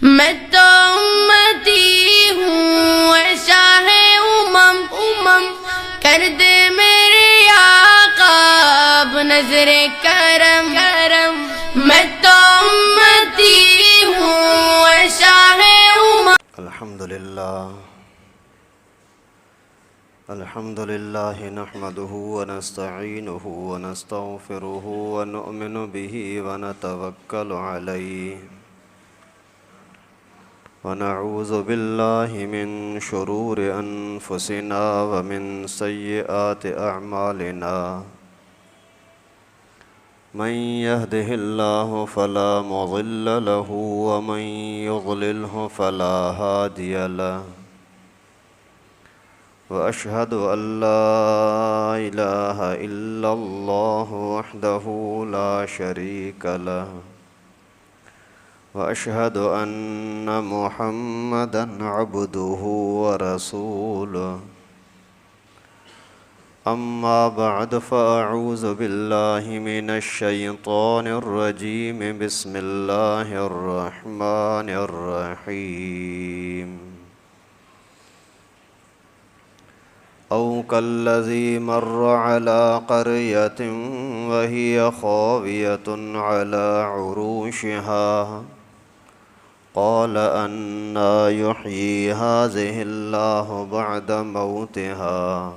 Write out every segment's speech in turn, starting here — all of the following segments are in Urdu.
میں تو امتی ہوں اے شاہ امم، کر دے میرے آقا اب نظر کرم، میں تو امتی ہوں اے شاہ امم۔ الحمد لله نحمده ونستعينه ونستغفره ونؤمن به ونتوكل عليه ونعوذ بالله من شرور أنفسنا ومن سيئات أعمالنا من يهده الله فلا مضل له ومن يضلله فلا هادي له وأشهد أن لا إله إلا الله وحده لا شريك له وأشهد أن محمدًا عبده ورسوله أما بعد فأعوذ بالله من الشيطان الرجيم بسم الله الرحمن الرحيم أو كالذي مر على قرية وهي خاوية على عروشها قال أنى يحيي هذه الله بعد موتها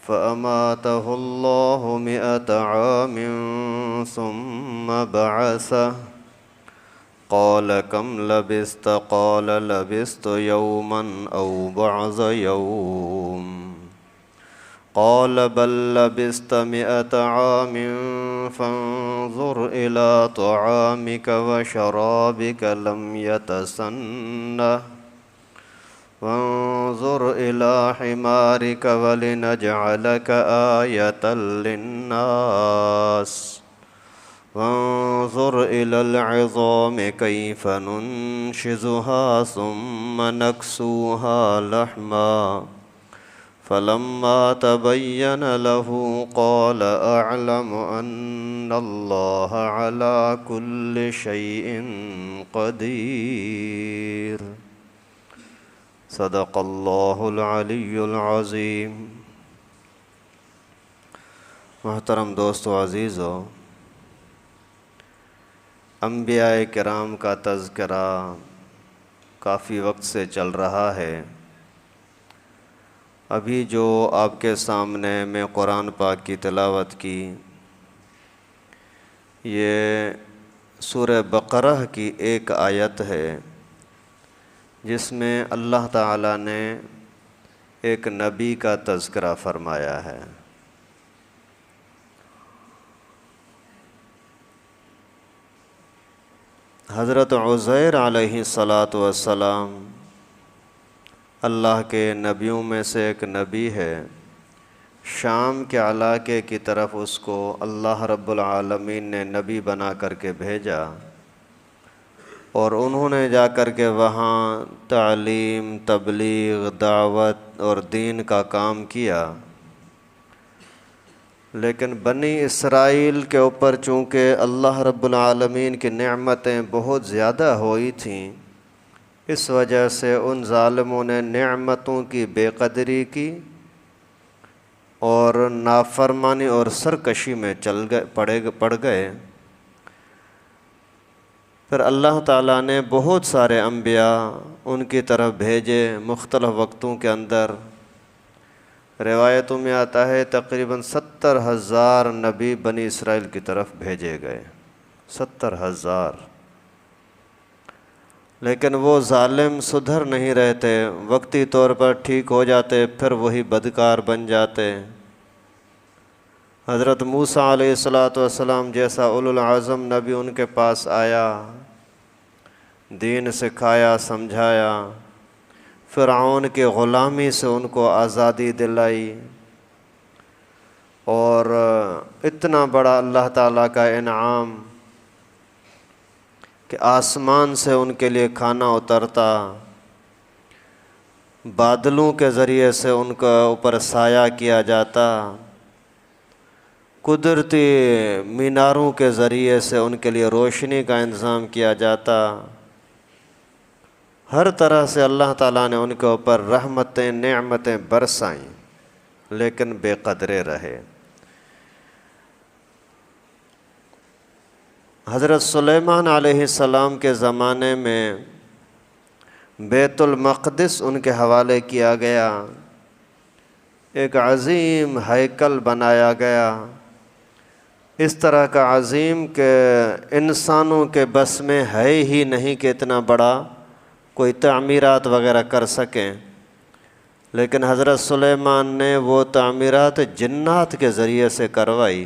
فأماته الله 100 عام ثم بعثه قال كم لبثت قال لبثت يوما أو بعض يوم قال بل لبثت 100 عام فانظر إلى طعامك وشرابك لم يتسنه وانظر إلى حمارك ولنجعلك آية للناس وانظر إلى العظام كيف ننشزها ثم نكسوها لحما فلما تبين له قال أعلم أن الله على كل شيء قدير صدق اللہ العلی العظیم۔ محترم دوستو عزیزو، انبیاء کرام کا تذکرہ کافی وقت سے چل رہا ہے۔ ابھی جو آپ کے سامنے میں قرآن پاک کی تلاوت کی، یہ سورہ بقرہ کی ایک آیت ہے جس میں اللہ تعالیٰ نے ایک نبی کا تذکرہ فرمایا ہے۔ حضرت عزیر علیہ السلام اللہ کے نبیوں میں سے ایک نبی ہے۔ شام کے علاقے کی طرف اس کو اللہ رب العالمین نے نبی بنا کر کے بھیجا، اور انہوں نے جا کر کے وہاں تعلیم، تبلیغ، دعوت اور دین کا کام کیا۔ لیکن بنی اسرائیل کے اوپر چونکہ اللہ رب العالمین کی نعمتیں بہت زیادہ ہوئی تھیں، اس وجہ سے ان ظالموں نے نعمتوں کی بے قدری کی اور نافرمانی اور سرکشی میں پڑ گئے۔ پھر اللہ تعالیٰ نے بہت سارے انبیاء ان کی طرف بھیجے مختلف وقتوں کے اندر۔ روایتوں میں آتا ہے تقریباً 70,000 نبی بنی اسرائیل کی طرف بھیجے گئے، 70,000۔ لیکن وہ ظالم سدھر نہیں رہتے، وقتی طور پر ٹھیک ہو جاتے پھر وہی بدکار بن جاتے۔ حضرت موسیٰ علیہ السلام جیسا اولو العزم نبی ان کے پاس آیا، دین سکھایا، سمجھایا، فرعون کی غلامی سے ان کو آزادی دلائی، اور اتنا بڑا اللہ تعالیٰ کا انعام کہ آسمان سے ان کے لیے کھانا اترتا، بادلوں کے ذریعے سے ان کے اوپر سایہ کیا جاتا، قدرتی میناروں کے ذریعے سے ان کے لیے روشنی کا انتظام کیا جاتا، ہر طرح سے اللہ تعالیٰ نے ان کے اوپر رحمتیں نعمتیں برسائیں، لیکن بے قدرے رہے۔ حضرت سلیمان علیہ السلام کے زمانے میں بیت المقدس ان کے حوالے کیا گیا، ایک عظیم ہیکل بنایا گیا، اس طرح کا عظیم کہ انسانوں کے بس میں ہے ہی نہیں کہ اتنا بڑا کوئی تعمیرات وغیرہ کر سکیں، لیکن حضرت سلیمان نے وہ تعمیرات جنات کے ذریعے سے کروائی،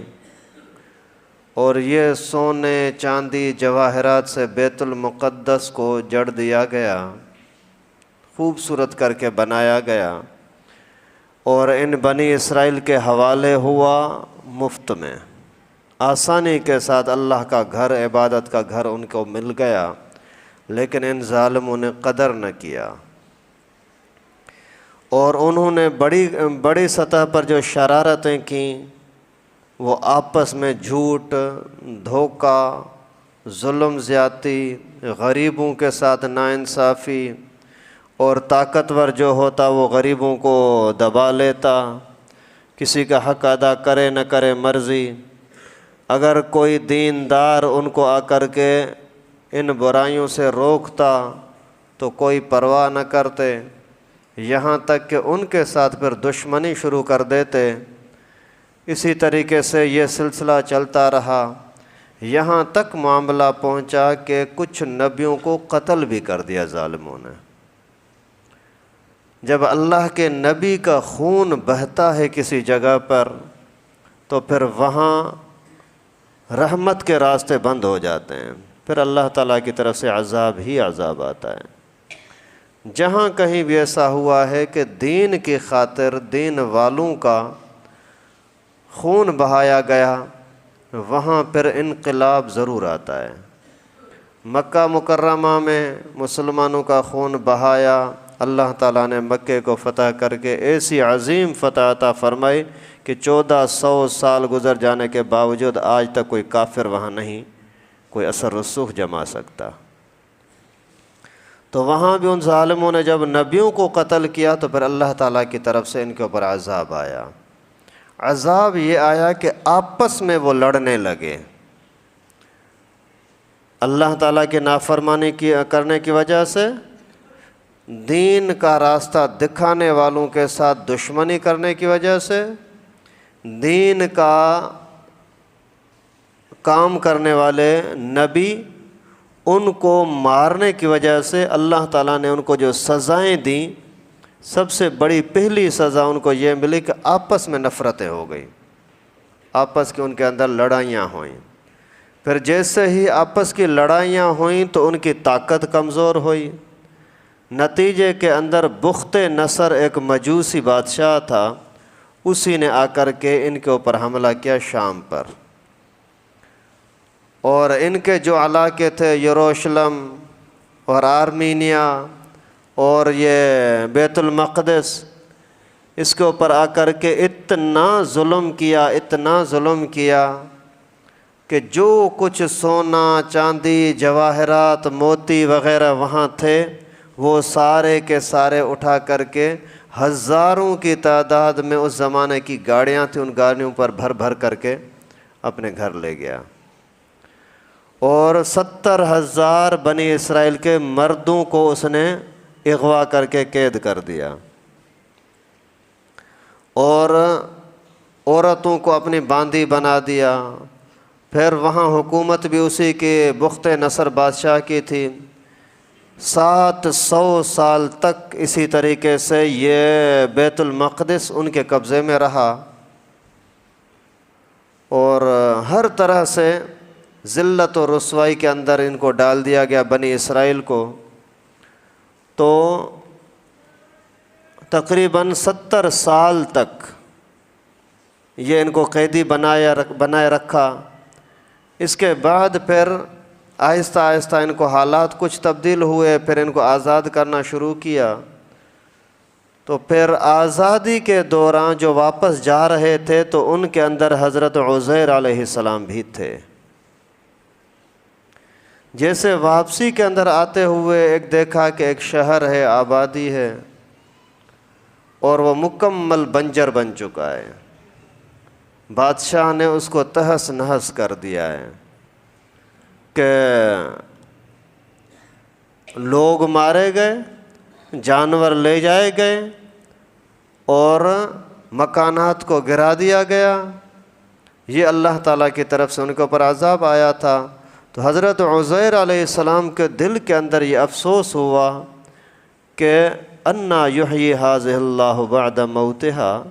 اور یہ سونے چاندی جواہرات سے بیت المقدس کو جڑ دیا گیا، خوبصورت کر کے بنایا گیا، اور ان بنی اسرائیل کے حوالے ہوا مفت میں، آسانی کے ساتھ اللہ کا گھر، عبادت کا گھر ان کو مل گیا، لیکن ان ظالموں نے قدر نہ کیا، اور انہوں نے بڑی سطح پر جو شرارتیں کیں، وہ آپس میں جھوٹ، دھوکہ، ظلم زیادتی، غریبوں کے ساتھ ناانصافی، اور طاقتور جو ہوتا وہ غریبوں کو دبا لیتا، کسی کا حق ادا کرے نہ کرے مرضی، اگر کوئی دیندار ان کو آ کر کے ان برائیوں سے روکتا تو کوئی پرواہ نہ کرتے، یہاں تک کہ ان کے ساتھ پھر دشمنی شروع کر دیتے۔ اسی طریقے سے یہ سلسلہ چلتا رہا، یہاں تک معاملہ پہنچا کہ کچھ نبیوں کو قتل بھی کر دیا ظالموں نے۔ جب اللہ کے نبی کا خون بہتا ہے کسی جگہ پر تو پھر وہاں رحمت کے راستے بند ہو جاتے ہیں، پھر اللہ تعالیٰ کی طرف سے عذاب ہی عذاب آتا ہے۔ جہاں کہیں بھی ایسا ہوا ہے کہ دین کی خاطر دین والوں کا خون بہایا گیا، وہاں پھر انقلاب ضرور آتا ہے۔ مکہ مکرمہ میں مسلمانوں کا خون بہایا، اللہ تعالیٰ نے مکے کو فتح کر کے ایسی عظیم فتح عطا فرمائی کہ 1400 سال گزر جانے کے باوجود آج تک کوئی کافر وہاں نہیں کوئی اثر رسوخ جما سکتا۔ تو وہاں بھی ان ظالموں نے جب نبیوں کو قتل کیا تو پھر اللہ تعالیٰ کی طرف سے ان کے اوپر عذاب آیا۔ عذاب یہ آیا کہ آپس میں وہ لڑنے لگے، اللہ تعالیٰ کی نافرمانی کرنے کی وجہ سے، دین کا راستہ دکھانے والوں کے ساتھ دشمنی کرنے کی وجہ سے، دین کا کام کرنے والے نبی ان کو مارنے کی وجہ سے اللہ تعالیٰ نے ان کو جو سزائیں دیں، سب سے بڑی پہلی سزا ان کو یہ ملی کہ آپس میں نفرتیں ہو گئی، آپس کی ان کے اندر لڑائیاں ہوئیں۔ پھر جیسے ہی آپس کی لڑائیاں ہوئیں تو ان کی طاقت کمزور ہوئی، نتیجے کے اندر بخت نصر ایک مجوسی بادشاہ تھا، اسی نے آ کر کے ان کے اوپر حملہ کیا شام پر، اور ان کے جو علاقے تھے یروشلم اور آرمینیا اور یہ بیت المقدس، اس کے اوپر آ کر کے اتنا ظلم کیا کہ جو کچھ سونا چاندی جواہرات موتی وغیرہ وہاں تھے وہ سارے کے سارے اٹھا کر کے ہزاروں کی تعداد میں اس زمانے کی گاڑیاں تھیں، ان گاڑیوں پر بھر کر کے اپنے گھر لے گیا، اور 70,000 بنی اسرائیل کے مردوں کو اس نے اغوا کر کے قید کر دیا، اور عورتوں کو اپنی باندی بنا دیا۔ پھر وہاں حکومت بھی اسی کے بخت نصر بادشاہ کی تھی، 700 سال تک اسی طریقے سے یہ بیت المقدس ان کے قبضے میں رہا، اور ہر طرح سے ذلت و رسوائی کے اندر ان کو ڈال دیا گیا بنی اسرائیل کو۔ تو تقریباً 70 سال تک یہ ان کو قیدی بنائے رکھا۔ اس کے بعد پھر آہستہ آہستہ ان کو حالات کچھ تبدیل ہوئے، پھر ان کو آزاد کرنا شروع کیا۔ تو پھر آزادی کے دوران جو واپس جا رہے تھے تو ان کے اندر حضرت عزیر علیہ السلام بھی تھے۔ جیسے واپسی کے اندر آتے ہوئے ایک دیکھا کہ ایک شہر ہے، آبادی ہے، اور وہ مکمل بنجر بن چکا ہے، بادشاہ نے اس کو تہس نہس کر دیا ہے کہ لوگ مارے گئے، جانور لے جائے گئے اور مکانات کو گرا دیا گیا۔ یہ اللہ تعالیٰ کی طرف سے ان کے اوپر عذاب آیا تھا۔ تو حضرت عزیر علیہ السلام کے دل کے اندر یہ افسوس ہوا کہ انا یحیی ھذہ اللہ بعد موتہا،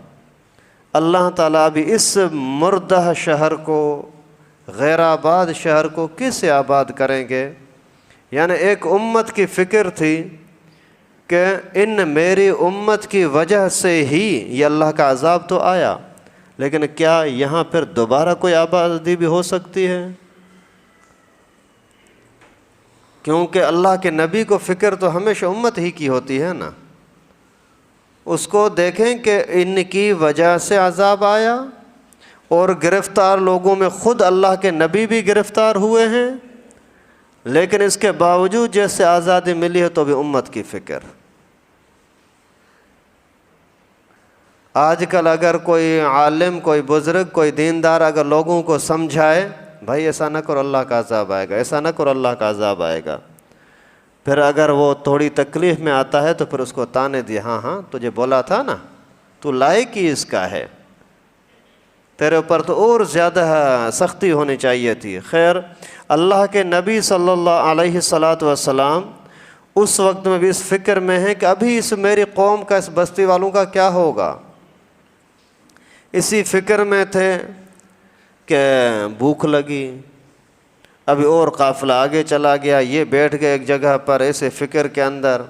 اللہ تعالیٰ ابھی اس مردہ شہر کو، غیر آباد شہر کو کیسے آباد کریں گے؟ یعنی ایک امت کی فکر تھی کہ ان میری امت کی وجہ سے ہی یہ اللہ کا عذاب تو آیا، لیکن کیا یہاں پھر دوبارہ کوئی آبادی بھی ہو سکتی ہے؟ کیونکہ اللہ کے نبی کو فکر تو ہمیشہ امت ہی کی ہوتی ہے نا۔ اس کو دیکھیں کہ ان کی وجہ سے عذاب آیا، اور گرفتار لوگوں میں خود اللہ کے نبی بھی گرفتار ہوئے ہیں، لیکن اس کے باوجود جیسے آزادی ملی ہے تو بھی امت کی فکر۔ آج کل اگر کوئی عالم، کوئی بزرگ، کوئی دیندار اگر لوگوں کو سمجھائے بھائی ایسا نہ کرو اللہ کا عذاب آئے گا، ایسا نہ کرو اللہ کا عذاب آئے گا، پھر اگر وہ تھوڑی تکلیف میں آتا ہے تو پھر اس کو تانے دیا، ہاں تجھے بولا تھا نا، تو لائق ہی اس کا ہے، تیرے اوپر تو اور زیادہ سختی ہونی چاہیے تھی۔ خیر، اللہ کے نبی صلی اللہ علیہ وسلم اس وقت میں بھی اس فکر میں ہیں کہ ابھی اس میری قوم کا، اس بستی والوں کا کیا ہوگا۔ اسی فکر میں تھے کہ بھوک لگی، ابھی اور قافلہ آگے چلا گیا، یہ بیٹھ گئے ایک جگہ پر ایسے فکر کے اندر،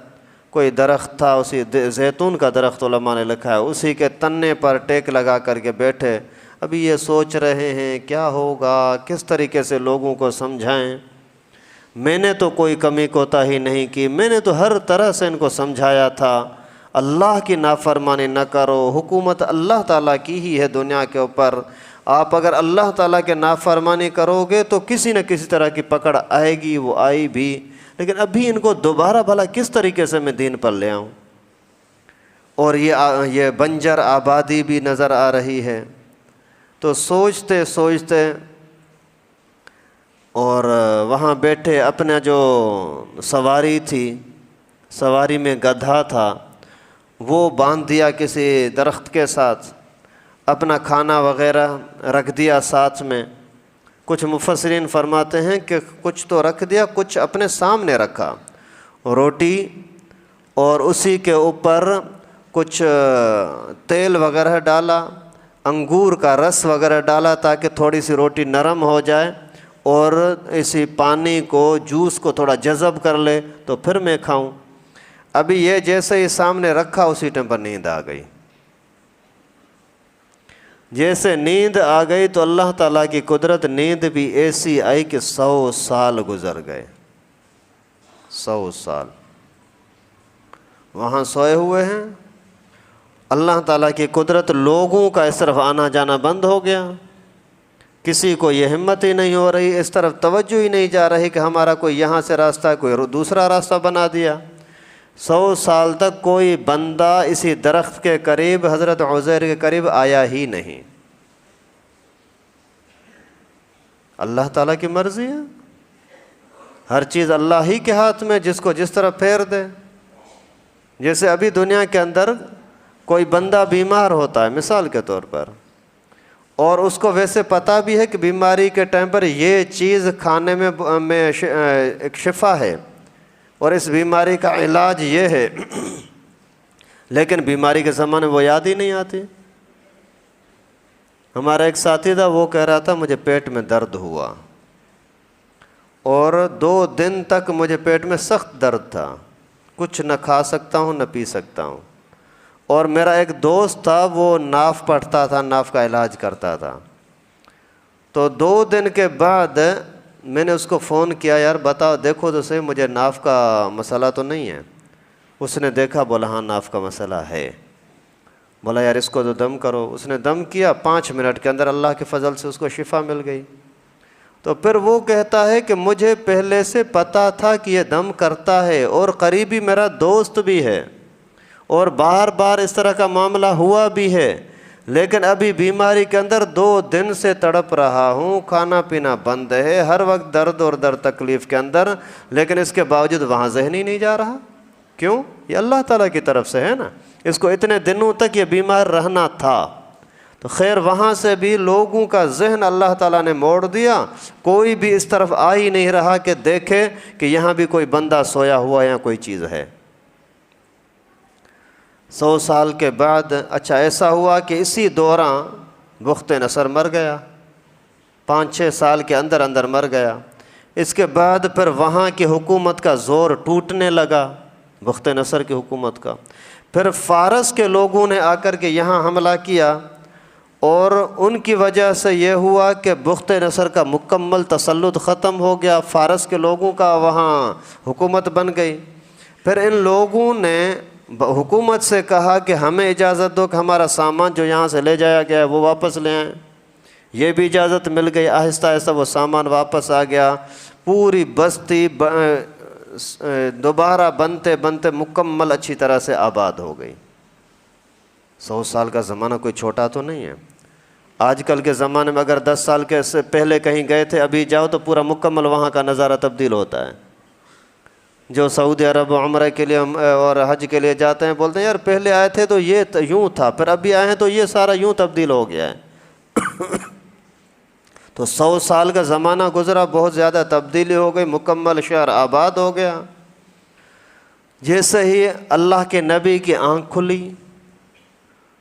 کوئی درخت تھا، اسی زیتون کا درخت علماء نے لکھا ہے، اسی کے تنے پر ٹیک لگا کر کے بیٹھے، ابھی یہ سوچ رہے ہیں کیا ہوگا، کس طریقے سے لوگوں کو سمجھائیں۔ میں نے تو کوئی کمی کوتاہی نہیں کی، میں نے تو ہر طرح سے ان کو سمجھایا تھا، اللہ کی نافرمانی نہ کرو، حکومت اللہ تعالیٰ کی ہی ہے دنیا کے اوپر، آپ اگر اللہ تعالیٰ کے نافرمانی کرو گے تو کسی نہ کسی طرح کی پکڑ آئے گی، وہ آئی بھی، لیکن ابھی ان کو دوبارہ بھلا کس طریقے سے میں دین پر لے آؤں؟ اور یہ بنجر آبادی بھی نظر آ رہی ہے۔ تو سوچتے سوچتے اور وہاں بیٹھے، اپنا جو سواری تھی، سواری میں گدھا تھا، وہ باندھ دیا کسی درخت کے ساتھ، اپنا کھانا وغیرہ رکھ دیا ساتھ میں۔ کچھ مفسرین فرماتے ہیں کہ کچھ تو رکھ دیا، کچھ اپنے سامنے رکھا، روٹی اور اسی کے اوپر کچھ تیل وغیرہ ڈالا، انگور کا رس وغیرہ ڈالا تاکہ تھوڑی سی روٹی نرم ہو جائے اور اسی پانی کو، جوس کو تھوڑا جذب کر لے تو پھر میں کھاؤں۔ ابھی یہ جیسے ہی سامنے رکھا اسی ٹائم پر نیند آ گئی۔ جیسے نیند آ گئی تو اللہ تعالیٰ کی قدرت، نیند بھی ایسی آئی کہ 100 سال گزر گئے، 100 سال وہاں سوئے ہوئے ہیں۔ اللہ تعالیٰ کی قدرت، لوگوں کا اس طرف آنا جانا بند ہو گیا، کسی کو یہ ہمت ہی نہیں ہو رہی، اس طرف توجہ ہی نہیں جا رہی کہ ہمارا کوئی یہاں سے راستہ، کوئی دوسرا راستہ بنا دیا۔ 100 سال تک کوئی بندہ اسی درخت کے قریب، حضرت عزیر کے قریب آیا ہی نہیں۔ اللہ تعالیٰ کی مرضی ہے، ہر چیز اللہ ہی کے ہاتھ میں، جس کو جس طرح پھیر دے۔ جیسے ابھی دنیا کے اندر کوئی بندہ بیمار ہوتا ہے مثال کے طور پر، اور اس کو ویسے پتہ بھی ہے کہ بیماری کے ٹائم پر یہ چیز کھانے میں ایک شفا ہے اور اس بیماری کا علاج یہ ہے، لیکن بیماری کے زمانے وہ یاد ہی نہیں آتی۔ ہمارا ایک ساتھی تھا، وہ کہہ رہا تھا مجھے پیٹ میں درد ہوا اور 2 دن تک مجھے پیٹ میں سخت درد تھا، کچھ نہ کھا سکتا ہوں نہ پی سکتا ہوں۔ اور میرا ایک دوست تھا، وہ ناف پڑھتا تھا، ناف کا علاج کرتا تھا۔ تو 2 دن کے بعد میں نے اس کو فون کیا، یار بتاؤ، دیکھو تو صحیح مجھے ناف کا مسئلہ تو نہیں ہے۔ اس نے دیکھا، بولا ہاں ناف کا مسئلہ ہے۔ بولا یار اس کو تو دم کرو۔ اس نے دم کیا، 5 منٹ کے اندر اللہ کے فضل سے اس کو شفا مل گئی۔ تو پھر وہ کہتا ہے کہ مجھے پہلے سے پتہ تھا کہ یہ دم کرتا ہے اور قریبی میرا دوست بھی ہے اور بار بار اس طرح کا معاملہ ہوا بھی ہے، لیکن ابھی بیماری کے اندر 2 دن سے تڑپ رہا ہوں، کھانا پینا بند ہے، ہر وقت درد اور درد تکلیف کے اندر، لیکن اس کے باوجود وہاں ذہن ہی نہیں جا رہا۔ کیوں؟ یہ اللہ تعالیٰ کی طرف سے ہے نا، اس کو اتنے دنوں تک یہ بیمار رہنا تھا۔ تو خیر وہاں سے بھی لوگوں کا ذہن اللہ تعالیٰ نے موڑ دیا، کوئی بھی اس طرف آ ہی نہیں رہا کہ دیکھے کہ یہاں بھی کوئی بندہ سویا ہوا یا کوئی چیز ہے۔ 100 سال کے بعد اچھا ایسا ہوا کہ اسی دوران بخت نصر مر گیا، 5-6 سال کے اندر اندر مر گیا۔ اس کے بعد پھر وہاں کی حکومت کا زور ٹوٹنے لگا، بخت نصر کی حکومت کا۔ پھر فارس کے لوگوں نے آ کر کے یہاں حملہ کیا، اور ان کی وجہ سے یہ ہوا کہ بخت نصر کا مکمل تسلط ختم ہو گیا، فارس کے لوگوں کا وہاں حکومت بن گئی۔ پھر ان لوگوں نے حکومت سے کہا کہ ہمیں اجازت دو کہ ہمارا سامان جو یہاں سے لے جایا گیا ہے وہ واپس لے آئیں۔ یہ بھی اجازت مل گئی، آہستہ آہستہ وہ سامان واپس آ گیا، پوری بستی دوبارہ بنتے بنتے مکمل اچھی طرح سے آباد ہو گئی۔ 100 سال کا زمانہ کوئی چھوٹا تو نہیں ہے۔ آج کل کے زمانے میں اگر 10 سال کے سے پہلے کہیں گئے تھے، ابھی جاؤ تو پورا مکمل وہاں کا نظارہ تبدیل ہوتا ہے۔ جو سعودی عرب عمرہ کے لیے اور حج کے لیے جاتے ہیں بولتے ہیں یار پہلے آئے تھے تو یہ یوں تھا، پھر ابھی آئے ہیں تو یہ سارا یوں تبدیل ہو گیا ہے۔ تو 100 سال کا زمانہ گزرا، بہت زیادہ تبدیلی ہو گئی، مکمل شہر آباد ہو گیا۔ جیسے ہی اللہ کے نبی کی آنکھ کھلی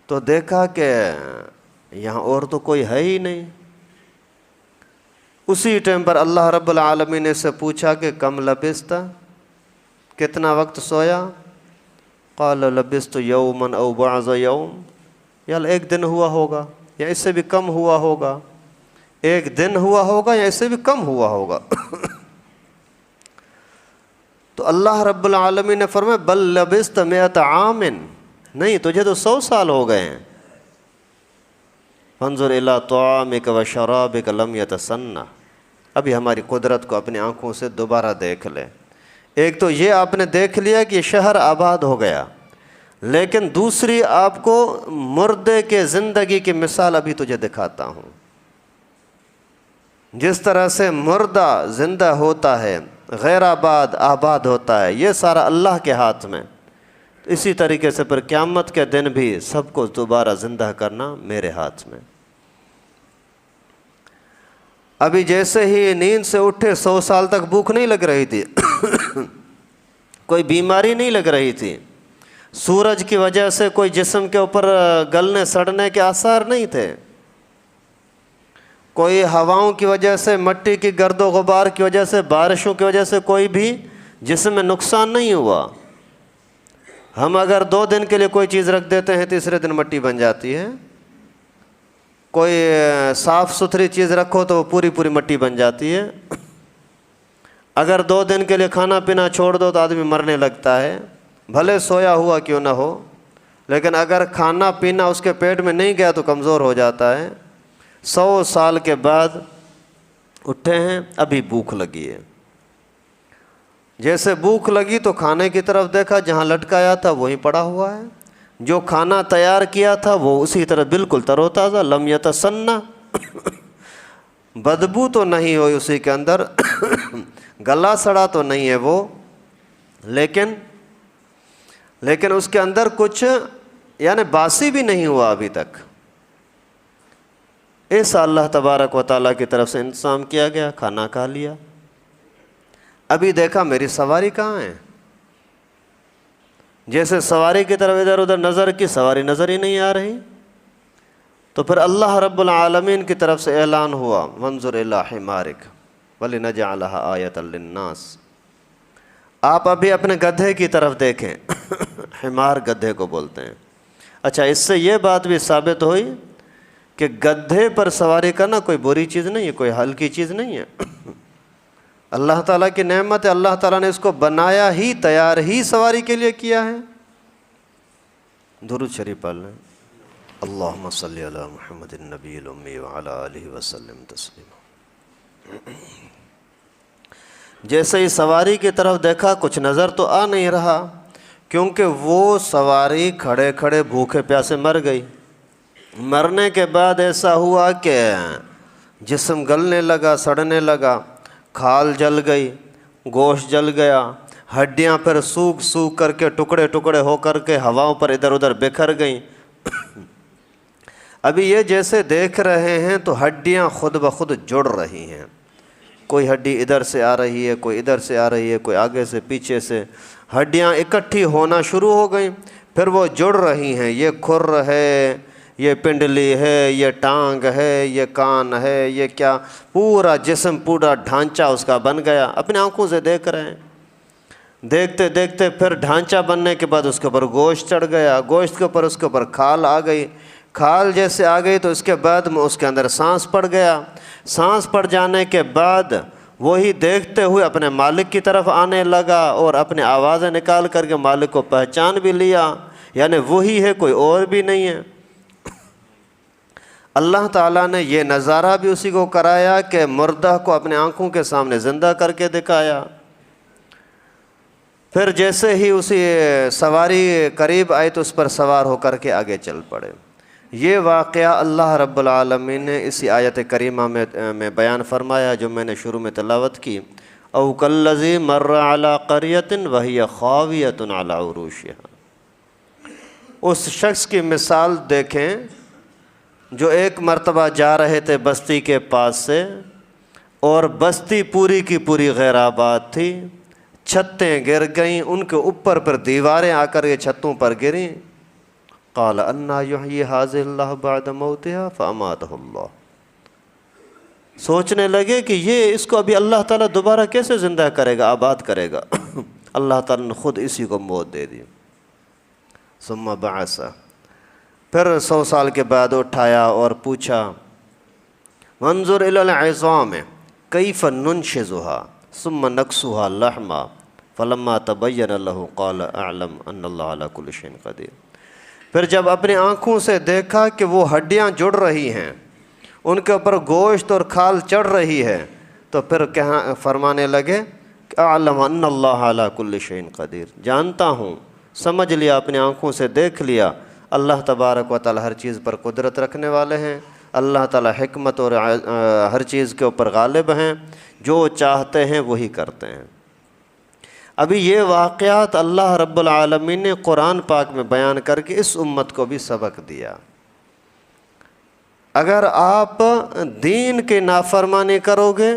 تو دیکھا کہ یہاں اور تو کوئی ہے ہی نہیں۔ اسی ٹائم پر اللہ رب العالمین نے سے پوچھا کہ کم لبثت، کتنا وقت سویا؟ قال لبثت یوما او بعض یوم، یا 1 دن ہوا ہوگا یا اس سے بھی کم ہوا ہوگا، 1 دن ہوا ہوگا یا اس سے بھی کم ہوا ہوگا۔ تو اللہ رب العالمین نے فرمایا بل لبثت 100 عام، نہیں تجھے تو 100 سال ہو گئے ہیں۔ فانظر الی طعامک و شرابک لم یتسنہ، ابھی ہماری قدرت کو اپنی آنکھوں سے دوبارہ دیکھ لے۔ ایک تو یہ آپ نے دیکھ لیا کہ یہ شہر آباد ہو گیا، لیکن دوسری آپ کو مردے کے زندگی کی مثال ابھی تجھے دکھاتا ہوں۔ جس طرح سے مردہ زندہ ہوتا ہے، غیر آباد آباد ہوتا ہے، یہ سارا اللہ کے ہاتھ میں۔ اسی طریقے سے پھر قیامت کے دن بھی سب کو دوبارہ زندہ کرنا میرے ہاتھ میں۔ ابھی جیسے ہی نیند سے اٹھے 100 سال تک بھوک نہیں لگ رہی تھی، کوئی بیماری نہیں لگ رہی تھی، سورج کی وجہ سے کوئی جسم کے اوپر گلنے سڑنے کے آثار نہیں تھے، کوئی ہواؤں کی وجہ سے، مٹی کی گرد و غبار کی وجہ سے، بارشوں کی وجہ سے کوئی بھی جسم میں نقصان نہیں ہوا۔ ہم اگر 2 دن کے لیے کوئی چیز رکھ دیتے ہیں، تیسرے دن مٹی بن جاتی ہے۔ کوئی صاف ستھری چیز رکھو تو وہ پوری پوری مٹی بن جاتی ہے۔ اگر 2 دن کے لیے کھانا پینا چھوڑ دو تو آدمی مرنے لگتا ہے، بھلے سویا ہوا کیوں نہ ہو، لیکن اگر کھانا پینا اس کے پیٹ میں نہیں گیا تو کمزور ہو جاتا ہے۔ 100 سال کے بعد اٹھے ہیں، ابھی بھوک لگی ہے۔ جیسے بھوک لگی تو کھانے کی طرف دیکھا، جہاں لٹکایا تھا وہیں پڑا ہوا ہے، جو کھانا تیار کیا تھا وہ اسی طرح بالکل تر و تازہ، لم یتسنہ، بدبو تو نہیں ہوئی اسی کے اندر، گلا سڑا تو نہیں ہے وہ، لیکن اس کے اندر کچھ یعنی باسی بھی نہیں ہوا ابھی تک۔ ایسا اللہ تبارک و تعالیٰ کی طرف سے انتظام کیا گیا، کھانا کھا لیا۔ ابھی دیکھا میری سواری کہاں ہے، جیسے سواری کی طرف ادھر ادھر نظر کی، سواری نظر ہی نہیں آ رہی۔ تو پھر اللہ رب العالمین کی طرف سے اعلان ہوا وانظر الی حمارک وَلِنَجْعَلَهَا آیَةً لِلنَّاسِ، آپ ابھی اپنے گدھے کی طرف دیکھیں۔ حمار گدھے کو بولتے ہیں۔ اچھا، اس سے یہ بات بھی ثابت ہوئی کہ گدھے پر سواری کرنا کوئی بری چیز نہیں ہے، کوئی ہلکی چیز نہیں ہے۔ اللہ تعالیٰ کی نعمت ہے، اللہ تعالیٰ نے اس کو بنایا ہی، تیار ہی سواری کے لیے کیا ہے۔ درود شریف پڑھ لیں۔ اللہم صلی علی محمد النبی الامی وعلی آلہ وسلم تسلیما۔ جیسے ہی سواری کی طرف دیکھا کچھ نظر تو آ نہیں رہا، کیونکہ وہ سواری کھڑے کھڑے بھوکے پیاسے مر گئی۔ مرنے کے بعد ایسا ہوا کہ جسم گلنے لگا، سڑنے لگا، کھال جل گئی، گوشت جل گیا، ہڈیاں پھر سوکھ سوکھ کر کے ٹکڑے ٹکڑے ہو کر کے ہواؤں پر ادھر ادھر بکھر گئیں۔ ابھی یہ جیسے دیکھ رہے ہیں تو ہڈیاں خود بخود جڑ رہی ہیں، کوئی ہڈی ادھر سے آ رہی ہے، کوئی ادھر سے آ رہی ہے، کوئی آگے سے پیچھے سے، ہڈیاں اکٹھی ہونا شروع ہو گئیں، پھر وہ جڑ رہی ہیں۔ یہ کھر ہے، یہ پنڈلی ہے، یہ ٹانگ ہے، یہ کان ہے، یہ کیا، پورا جسم، پورا ڈھانچہ اس کا بن گیا۔ اپنے آنکھوں سے دیکھ رہے ہیں، دیکھتے دیکھتے پھر ڈھانچہ بننے کے بعد اس کے اوپر گوشت چڑھ گیا، گوشت کے اوپر اس کے اوپر کھال آ گئی، کھال جیسے آ گئی تو اس کے بعد میں اس کے اندر سانس پڑ گیا، سانس پڑ جانے کے بعد وہی دیکھتے ہوئے اپنے مالک کی طرف آنے لگا اور اپنے آوازیں نکال کر کے مالک کو پہچان بھی لیا، یعنی وہی ہے، کوئی اور بھی نہیں ہے۔ اللہ تعالیٰ نے یہ نظارہ بھی اسی کو کرایا کہ مردہ کو اپنے آنکھوں کے سامنے زندہ کر کے دکھایا۔ پھر جیسے ہی اسی سواری قریب آئی تو اس پر سوار ہو کر کے آگے چل پڑے۔ یہ واقعہ اللہ رب العالمین نے اسی آیت کریمہ میں بیان فرمایا جو میں نے شروع میں تلاوت کی، او کالذی مر علی قریۃ وہی خاویۃ علی عروشہا۔ اس شخص کی مثال دیکھیں جو ایک مرتبہ جا رہے تھے بستی کے پاس سے، اور بستی پوری کی پوری غیر آباد تھی، چھتیں گر گئیں، ان کے اوپر پر دیواریں آ کر کے چھتوں پر گریں۔ قال انا یحیی ھذہ اللہ بعد موتہا فاماتہ اللہ۔ سوچنے لگے کہ یہ اس کو ابھی اللہ تعالیٰ دوبارہ کیسے زندہ کرے گا، آباد کرے گا۔ اللہ تعالیٰ نے خود اسی کو موت دے دی۔ ثم بعث، پھر 100 سال کے بعد اٹھایا اور پوچھا، وانظر الی العظام کیف ننشزها ثم نکسوها لحما فلما تبین له قال اعلم ان اللہ علی کل شیء قدیر۔ پھر جب اپنی آنکھوں سے دیکھا کہ وہ ہڈیاں جڑ رہی ہیں، ان کے اوپر گوشت اور کھال چڑھ رہی ہے، تو پھر فرمانے لگے کہ اعلم ان اللہ علی کل شیء قدیر، جانتا ہوں، سمجھ لیا، اپنی آنکھوں سے دیکھ لیا، اللہ تبارک و تعالی ہر چیز پر قدرت رکھنے والے ہیں، اللہ تعالی حکمت اور ہر چیز کے اوپر غالب ہیں، جو چاہتے ہیں وہی کرتے ہیں۔ ابھی یہ واقعات اللہ رب العالمین نے قرآن پاک میں بیان کر کے اس امت کو بھی سبق دیا۔ اگر آپ دین کی نافرمانی کرو گے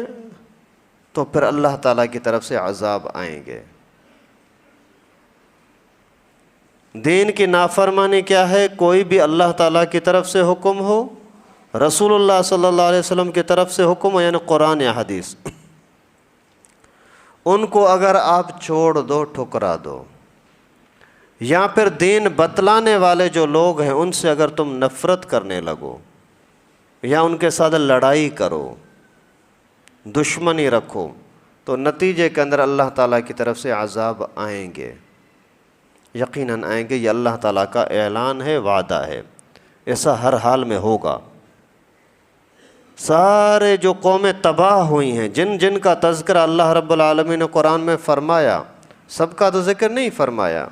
تو پھر اللہ تعالیٰ کی طرف سے عذاب آئیں گے۔ دین کی نافرمانی کیا ہے؟ کوئی بھی اللہ تعالیٰ کی طرف سے حکم ہو، رسول اللہ صلی اللہ علیہ وسلم کی طرف سے حکم ہو، یعنی قرآن یا حدیث، ان کو اگر آپ چھوڑ دو، ٹھکرا دو، یا پھر دین بتلانے والے جو لوگ ہیں ان سے اگر تم نفرت کرنے لگو یا ان کے ساتھ لڑائی کرو، دشمنی رکھو، تو نتیجے کے اندر اللہ تعالیٰ کی طرف سے عذاب آئیں گے، یقیناً آئیں گے۔ یہ اللہ تعالیٰ کا اعلان ہے، وعدہ ہے، ایسا ہر حال میں ہوگا۔ سارے جو قومیں تباہ ہوئی ہیں، جن جن کا تذکرہ اللہ رب العالمین نے قرآن میں فرمایا، سب کا تو ذکر نہیں فرمایا،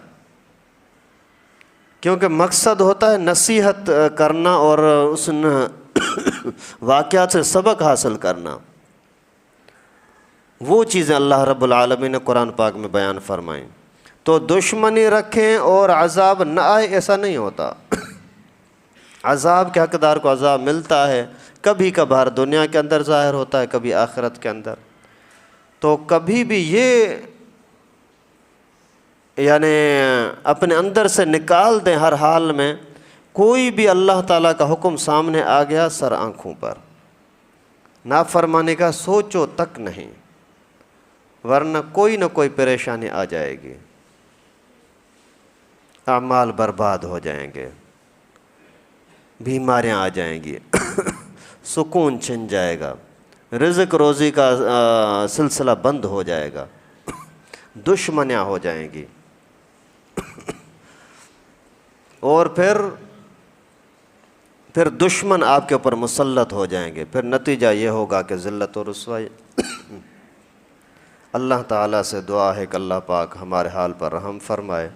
کیونکہ مقصد ہوتا ہے نصیحت کرنا اور اس واقعات سے سبق حاصل کرنا۔ وہ چیزیں اللہ رب العالمین نے قرآن پاک میں بیان فرمائیں۔ تو دشمنی رکھیں اور عذاب نہ آئے، ایسا نہیں ہوتا۔ عذاب کے حقدار کو عذاب ملتا ہے، کبھی کبھار دنیا کے اندر ظاہر ہوتا ہے، کبھی آخرت کے اندر۔ تو کبھی بھی یہ یعنی اپنے اندر سے نکال دیں ہر حال میں، کوئی بھی اللہ تعالیٰ کا حکم سامنے آ گیا سر آنکھوں پر، نافرمانی کا سوچو تک نہیں، ورنہ کوئی نہ کوئی پریشانی آ جائے گی، اعمال برباد ہو جائیں گے، بیماریاں آ جائیں گی، سکون چھن جائے گا، رزق روزی کا سلسلہ بند ہو جائے گا، دشمنیاں ہو جائیں گی، اور پھر پھر دشمن آپ کے اوپر مسلط ہو جائیں گے، پھر نتیجہ یہ ہوگا کہ ذلت و رسوائی۔ اللہ تعالیٰ سے دعا ہے کہ اللہ پاک ہمارے حال پر رحم فرمائے،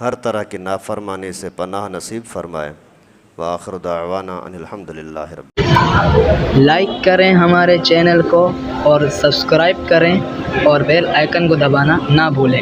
ہر طرح کی نافرمانی سے پناہ نصیب فرمائے۔ وآخر دعوانا ان الحمدللہ رب۔ لائک کریں ہمارے چینل کو اور سبسکرائب کریں اور بیل آئیکن کو دبانا نہ بھولیں۔